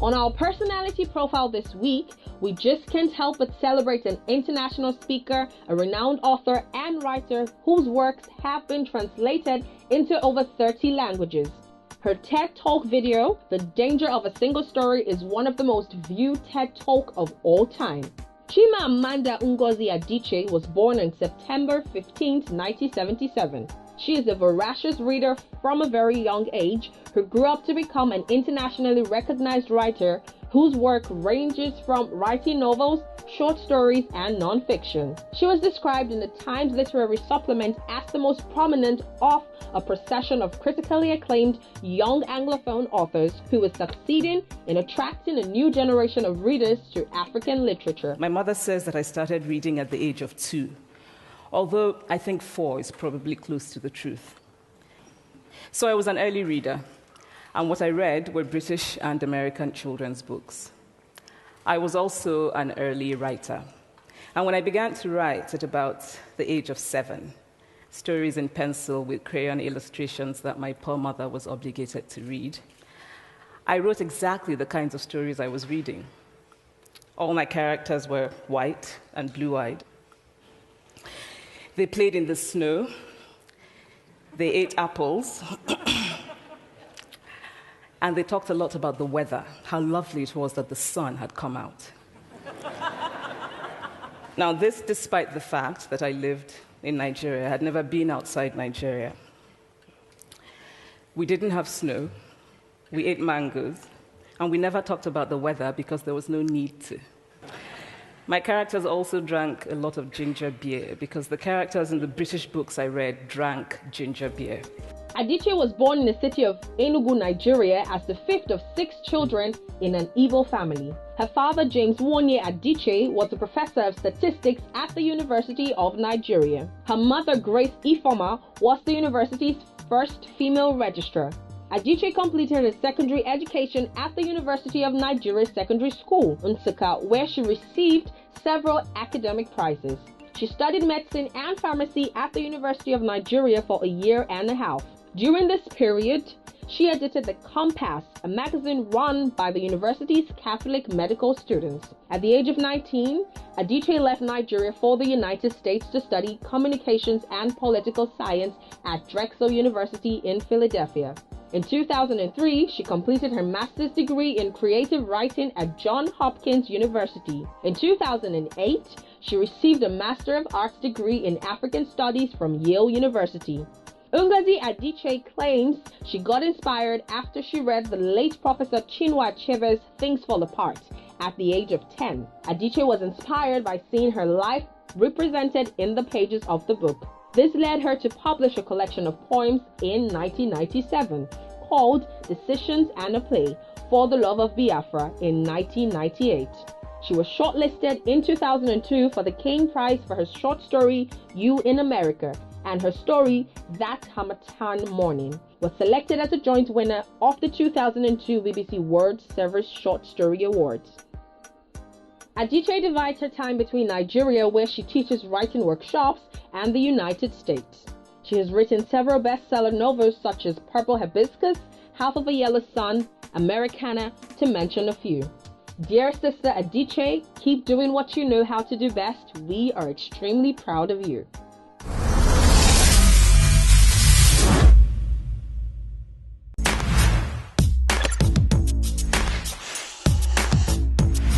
On our personality profile this week, we just can't help but celebrate an international speaker, a renowned author and writer whose works have been translated into over 30 languages. Her TED Talk video, The Danger of a Single Story, is one of the most viewed TED Talk of all time. Chimamanda Ngozi Adichie was born on September 15, 1977. She is a voracious reader from a very young age who grew up to become an internationally recognized writer whose work ranges from writing novels, short stories, and non-fiction. She was described in the Times literary supplement as the most prominent of a procession of critically acclaimed young anglophone authors who is succeeding in attracting a new generation of readers to African literature. My mother says that I started reading at the age of 2, although I think 4 is probably close to the truth. So I was an early reader, and what I read were British and American children's books. I was also an early writer, and when I began to write at about the age of 7, stories in pencil with crayon illustrations that my poor mother was obligated to read, I wrote exactly the kinds of stories I was reading. All my characters were white and blue-eyed. They played in the snow. They ate apples. And they talked a lot about the weather, how lovely it was that the sun had come out. Now, this despite the fact that I lived in Nigeria. I had never been outside Nigeria. We didn't have snow. We ate mangoes. And we never talked about the weather because there was no need to. My characters also drank a lot of ginger beer because the characters in the British books I read drank ginger beer. Adichie was born in the city of Enugu, Nigeria, as the fifth of 6 children in an Igbo family. Her father, James Wonye Adichie, was a professor of statistics at the University of Nigeria. Her mother, Grace Ifoma, was the university's first female registrar. Adichie completed her secondary education at the University of Nigeria Secondary School, Nsukka, where she received several academic prizes. She studied medicine and pharmacy at the University of Nigeria for a year and a half. During this period, she edited The Compass, a magazine run by the university's Catholic medical students. At the age of 19, Adichie left Nigeria for the United States to study communications and political science at Drexel University in Philadelphia. In 2003, she completed her master's degree in creative writing at Johns Hopkins University. In 2008, she received a Master of Arts degree in African Studies from Yale University. Ngozi Adichie claims she got inspired after she read the late Professor Chinua Achebe's Things Fall Apart at the age of 10. Adichie was inspired by seeing her life represented in the pages of the book. This led her to publish a collection of poems in 1997 called Decisions and a Play for the Love of Biafra in 1998. She was shortlisted in 2002 for the Kane Prize for her short story You in America, and her story That Harmattan Morning was selected as a joint winner of the 2002 BBC World Service Short Story Awards. Adichie divides her time between Nigeria, where she teaches writing workshops, and the United States. She has written several bestseller novels such as Purple Hibiscus, Half of a Yellow Sun, Americana, to mention a few. Dear Sister Adichie, keep doing what you know how to do best. We are extremely proud of you.